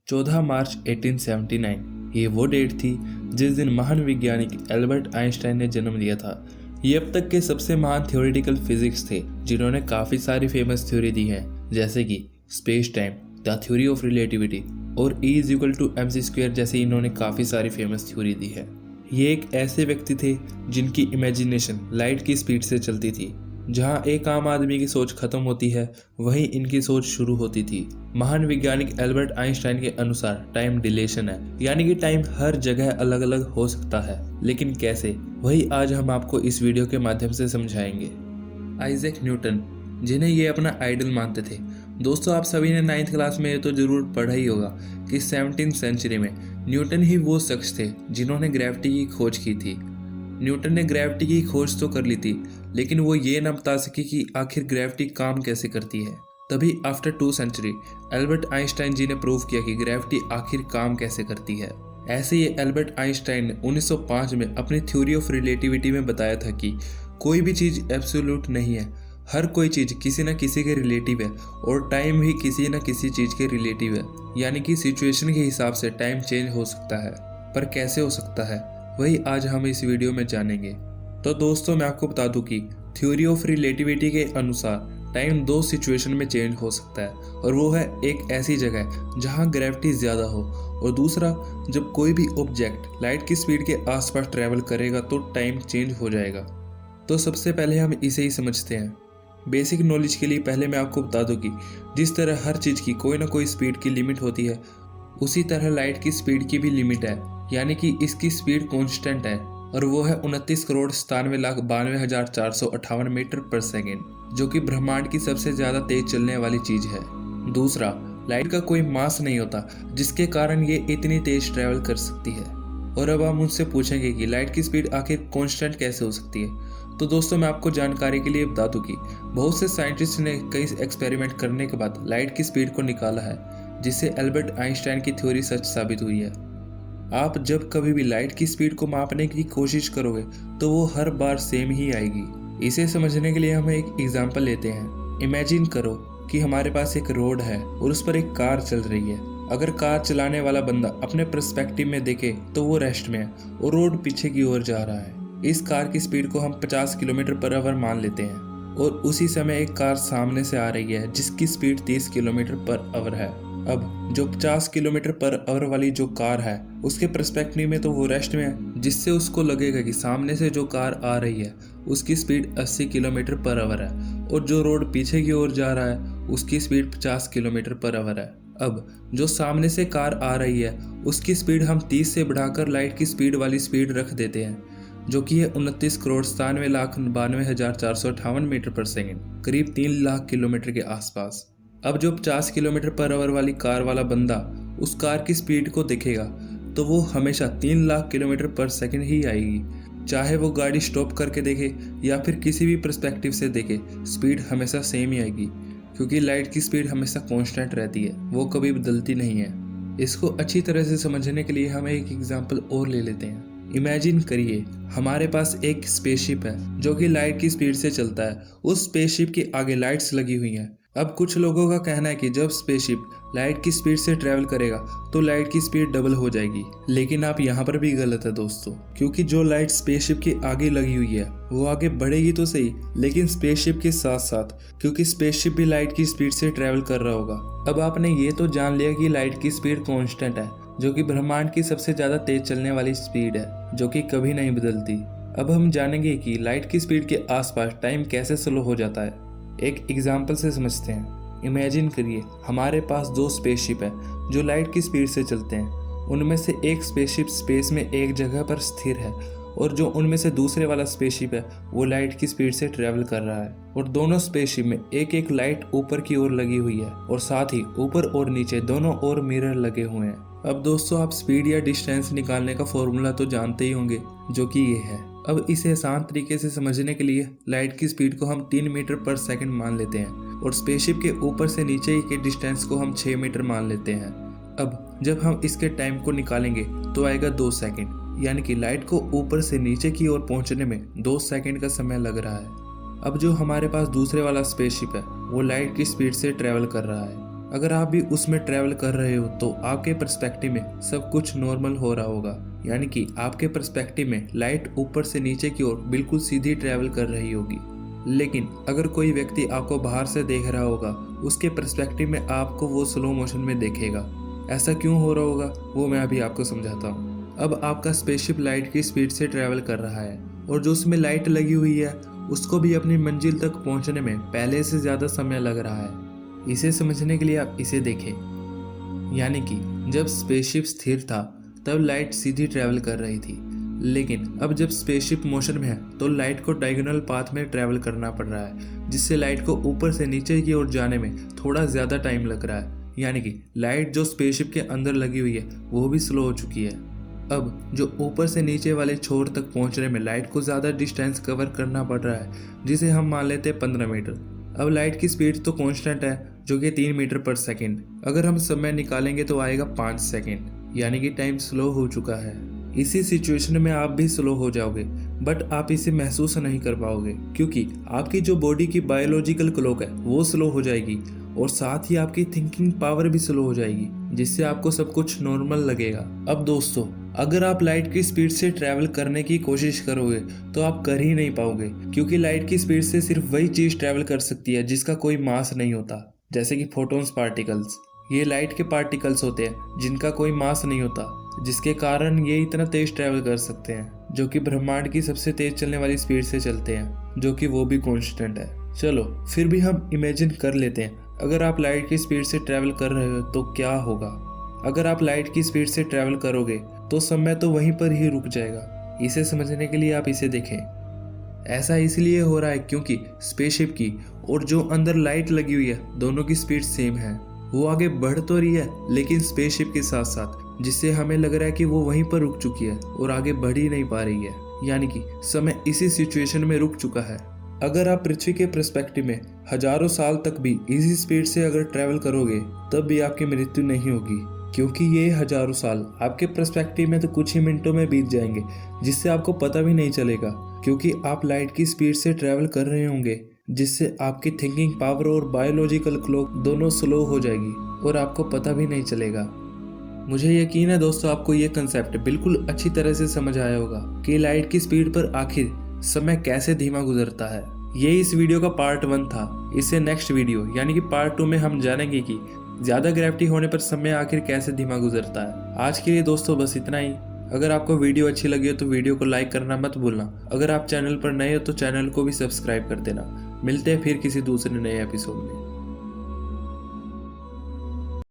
14 मार्च 1879 ये वो डेट थी जिस दिन महान वैज्ञानिक एल्बर्ट आइंस्टाइन ने जन्म लिया था। ये अब तक के सबसे महान थ्योरेटिकल फिजिक्स थे जिन्होंने काफ़ी सारी फेमस थ्योरी दी हैं, जैसे कि space time, the theory of relativity और E=mc² जैसे इन्होंने काफ़ी सारी फेमस थ्योरी दी है। ये एक ऐसे व्यक्ति थे जिनकी इमेजिनेशन लाइट की स्पीड से चलती थी। जहाँ एक आम आदमी की सोच खत्म होती है वहीं इनकी सोच शुरू होती थी। महान वैज्ञानिक एल्बर्ट आइंस्टाइन के अनुसार टाइम डिलेशन है, यानी कि टाइम हर जगह अलग अलग हो सकता है, लेकिन कैसे, वही आज हम आपको इस वीडियो के माध्यम से समझाएंगे। आइजैक न्यूटन, जिन्हें ये अपना आइडल मानते थे। दोस्तों, आप सभी ने 9th क्लास में ये तो जरूर पढ़ा ही होगा कि 17th सेंचुरी में न्यूटन ही वो शख्स थे जिन्होंने ग्रेविटी की खोज की थी। न्यूटन ने ग्रेविटी की खोज तो कर ली थी, लेकिन वो ये ना बता सके कि आखिर ग्रेविटी काम कैसे करती है। तभी आफ्टर 2 सेंचुरी एल्बर्ट आइंस्टाइन जी ने प्रूव किया कि ग्रेविटी आखिर काम कैसे करती है। ऐसे ही एल्बर्ट आइंस्टाइन ने 1905 में अपनी थ्योरी ऑफ रिलेटिविटी में बताया था कि कोई भी चीज़ एब्सोल्यूट नहीं है, हर कोई चीज़ किसी न किसी के रिलेटिव है और टाइम भी किसी न किसी चीज़ के रिलेटिव है, यानी कि सिचुएशन के हिसाब से टाइम चेंज हो सकता है। पर कैसे हो सकता है, वही आज हम इस वीडियो में जानेंगे। तो दोस्तों, मैं आपको बता दूं कि थ्योरी ऑफ रिलेटिविटी के अनुसार टाइम 2 सिचुएशन में चेंज हो सकता है, और वो है एक ऐसी जगह जहां ग्रेविटी ज़्यादा हो, और दूसरा जब कोई भी ऑब्जेक्ट लाइट की स्पीड के आसपास ट्रैवल करेगा तो टाइम चेंज हो जाएगा। तो सबसे पहले हम इसे ही समझते हैं। बेसिक नॉलेज के लिए पहले मैं आपको बता दूं कि जिस तरह हर चीज़ की कोई ना कोई स्पीड की लिमिट होती है, उसी तरह लाइट की स्पीड की भी लिमिट है, यानी कि इसकी स्पीड कांस्टेंट है, और वो है 29,97,92,458 मीटर पर सेकेंड, जो कि ब्रह्मांड की सबसे ज़्यादा तेज चलने वाली चीज़ है। दूसरा, लाइट का कोई मास नहीं होता जिसके कारण ये इतनी तेज ट्रैवल कर सकती है। और अब हम उनसे पूछेंगे कि लाइट की स्पीड आखिर कांस्टेंट कैसे हो सकती है। तो दोस्तों, मैं आपको जानकारी के लिए बता दूं कि बहुत से साइंटिस्ट ने कई एक्सपेरिमेंट करने के बाद लाइट की स्पीड को निकाला है, जिससे एल्बर्ट आइंस्टाइन की थ्योरी सच साबित हुई है। आप जब कभी भी लाइट की स्पीड को मापने की कोशिश करोगे तो वो हर बार सेम ही आएगी। इसे समझने के लिए हम एक एग्जांपल लेते हैं। इमेजिन करो कि हमारे पास एक रोड है और उस पर एक कार चल रही है। अगर कार चलाने वाला बंदा अपने पर्सपेक्टिव में देखे तो वो रेस्ट में है और रोड पीछे की ओर जा रहा है। इस कार की स्पीड को हम 50 किलोमीटर पर आवर मान लेते हैं, और उसी समय एक कार सामने से आ रही है जिसकी स्पीड 30 किलोमीटर पर आवर है। अब जो 50 किलोमीटर पर आवर वाली जो कार है, उसके पर्सपेक्टिव में तो वो रेस्ट में है, जिससे उसको लगेगा कि सामने से जो कार आ रही है उसकी स्पीड 80 किलोमीटर पर आवर है, और जो रोड पीछे की ओर जा रहा है उसकी स्पीड 50 किलोमीटर पर आवर है। अब जो सामने से कार आ रही है उसकी स्पीड हम 30 से बढ़ाकर लाइट की स्पीड वाली स्पीड रख देते हैं, जो कि है 29,97,92,458 मीटर पर सेकेंड, करीब 3 लाख किलोमीटर के आसपास। अब जो 50 किलोमीटर पर आवर वाली कार वाला बंदा उस कार की स्पीड को देखेगा तो वो हमेशा 3 लाख किलोमीटर पर सेकेंड ही आएगी। चाहे वो गाड़ी स्टॉप करके देखे या फिर किसी भी पर्सपेक्टिव से देखे, स्पीड हमेशा सेम ही आएगी, क्योंकि लाइट की स्पीड हमेशा कांस्टेंट रहती है, वो कभी बदलती नहीं है। इसको अच्छी तरह से समझने के लिए हम एक एग्जाम्पल और ले लेते हैं। इमेजिन करिए, हमारे पास एक स्पेसशिप है जो कि लाइट की स्पीड से चलता है। उस स्पेसशिप के आगे लाइट्स लगी हुई हैं। अब कुछ लोगों का कहना है कि जब स्पेसशिप लाइट की स्पीड से ट्रैवल करेगा तो लाइट की स्पीड डबल हो जाएगी, लेकिन आप यहाँ पर भी गलत है दोस्तों, क्योंकि जो लाइट स्पेसशिप के आगे लगी हुई है वो आगे बढ़ेगी तो सही, लेकिन स्पेसशिप के साथ साथ, क्योंकि स्पेसशिप भी लाइट की स्पीड से ट्रैवल कर रहा होगा। अब आपने ये तो जान लिया कि लाइट की स्पीड कॉन्स्टेंट है, जो कि ब्रह्मांड की सबसे ज़्यादा तेज चलने वाली स्पीड है, जो कि कभी नहीं बदलती। अब हम जानेंगे कि लाइट की स्पीड के आसपास टाइम कैसे स्लो हो जाता है। एक एग्जाम्पल से समझते हैं। इमेजिन करिए, हमारे पास 2 स्पेसशिप है जो लाइट की स्पीड से चलते हैं। उनमें से एक स्पेसशिप स्पेस में एक जगह पर स्थिर है, और जो उनमें से दूसरे वाला स्पेसशिप है वो लाइट की स्पीड से ट्रैवल कर रहा है, और दोनों स्पेसशिप में एक एक लाइट ऊपर की ओर लगी हुई है, और साथ ही ऊपर और नीचे दोनों ओर मिरर लगे हुए हैं। अब दोस्तों, आप स्पीड या डिस्टेंस निकालने का फॉर्मूला तो जानते ही होंगे, जो कि ये है। अब इसे आसान तरीके से समझने के लिए लाइट की स्पीड को हम 3 मीटर पर सेकंड मान लेते हैं, और स्पेसशिप के ऊपर से नीचे के डिस्टेंस को हम 6 मीटर मान लेते हैं। अब जब हम इसके टाइम को निकालेंगे तो आएगा 2 सेकंड, यानी कि लाइट को ऊपर से नीचे की ओर पहुंचने में 2 सेकंड का समय लग रहा है। अब जो हमारे पास दूसरे वाला स्पेसशिप है वो लाइट की स्पीड से ट्रैवल कर रहा है, अगर आप भी उसमें ट्रैवल कर रहे हो तो आपके पर्सपेक्टिव में सब कुछ नॉर्मल हो रहा होगा, यानी कि आपके पर्सपेक्टिव में लाइट ऊपर से नीचे की ओर बिल्कुल सीधी ट्रैवल कर रही होगी। लेकिन अगर कोई व्यक्ति आपको बाहर से देख रहा होगा, उसके पर्सपेक्टिव में आपको वो स्लो मोशन में देखेगा। ऐसा क्यों हो रहा होगा वो मैं अभी आपको समझाता हूँ। अब आपका स्पेसशिप लाइट की स्पीड से ट्रैवल कर रहा है और जो उसमें लाइट लगी हुई है उसको भी अपनी मंजिल तक पहुंचने में पहले से ज़्यादा समय लग रहा है। इसे समझने के लिए आप इसे देखें, यानी कि जब स्पेसशिप स्थिर था तब लाइट सीधी ट्रैवल कर रही थी, लेकिन अब जब स्पेसशिप मोशन में है तो लाइट को डायगोनल पाथ में ट्रैवल करना पड़ रहा है, जिससे लाइट को ऊपर से नीचे की ओर जाने में थोड़ा ज़्यादा टाइम लग रहा है। यानी कि लाइट जो स्पेसशिप के अंदर लगी हुई है वो भी स्लो हो चुकी है। अब जो ऊपर से नीचे वाले छोर तक पहुंचने में लाइट को ज़्यादा डिस्टेंस कवर करना पड़ रहा है, जिसे हम मान लेते हैं 15 मीटर। अब लाइट की स्पीड तो कांस्टेंट है जो कि 3 मीटर पर सेकंड। अगर हम समय निकालेंगे तो आएगा 5 सेकंड, यानी कि टाइम स्लो हो चुका है। इसी सिचुएशन में आप भी स्लो हो जाओगे, बट आप इसे महसूस नहीं कर पाओगे क्योंकि आपकी जो बॉडी की बायोलॉजिकल क्लॉक है वो स्लो हो जाएगी और साथ ही आपकी थिंकिंग पावर भी स्लो हो जाएगी, जिससे आपको सब कुछ नॉर्मल लगेगा। अब दोस्तों, अगर आप लाइट की स्पीड से ट्रैवल करने की कोशिश करोगे तो आप कर ही नहीं पाओगे, क्योंकि लाइट की स्पीड से सिर्फ वही चीज ट्रैवल कर सकती है जिसका कोई मास नहीं होता, जैसे कि फोटॉन्स पार्टिकल्स। ये लाइट के पार्टिकल्स होते हैं जिनका कोई मास नहीं होता, जिसके कारण ये इतना तेज ट्रैवल कर सकते हैं, जो कि ब्रह्मांड की सबसे तेज चलने वाली स्पीड से चलते हैं, जो कि वो भी कांस्टेंट है। चलो फिर भी हम इमेजिन कर लेते हैं, अगर आप लाइट की स्पीड से ट्रैवल कर रहे हो तो क्या होगा। अगर आप लाइट की स्पीड से ट्रैवल करोगे तो समय तो वहीं पर ही रुक जाएगा। इसे समझने के लिए आप इसे देखें। ऐसा इसलिए हो रहा है क्योंकि स्पेसशिप की और जो अंदर लाइट लगी हुई है दोनों की स्पीड सेम है। वो आगे बढ़ तो रही है लेकिन स्पेसशिप के साथ साथ, जिससे हमें लग रहा है कि वो वहीं पर रुक चुकी है और आगे बढ़ ही नहीं पा रही है, यानी कि समय इसी सिचुएशन में रुक चुका है। अगर आप पृथ्वी के पर्सपेक्टिव में हजारों साल तक भी इसी स्पीड से अगर ट्रैवल करोगे तब भी आपकी मृत्यु नहीं होगी, क्योंकि ये हजारों साल आपके पर्सपेक्टिव में तो कुछ ही मिनटों में बीत जाएंगे, जिससे आपको पता भी नहीं चलेगा, क्योंकि आप लाइट की स्पीड से ट्रैवल कर रहे होंगे, जिससे आपकी थिंकिंग पावर और बायोलॉजिकल क्लॉक दोनों स्लो हो जाएगी और आपको पता भी नहीं चलेगा। मुझे यकीन है दोस्तों आपको ये कंसेप्ट बिल्कुल अच्छी तरह से समझ आया होगा कि लाइट की स्पीड पर आखिर समय कैसे धीमा गुजरता है। ये इस वीडियो का पार्ट 1 था। इससे नेक्स्ट वीडियो यानी कि पार्ट 2 में हम जानेंगे कि ज्यादा ग्रेविटी होने पर समय आखिर कैसे धीमा गुजरता है। आज के लिए दोस्तों बस इतना ही। अगर आपको वीडियो अच्छी लगी हो तो वीडियो को लाइक करना मत भूलना। अगर आप चैनल पर नए हो तो चैनल को भी सब्सक्राइब कर देना। मिलते हैं फिर किसी दूसरे नए एपिसोड में।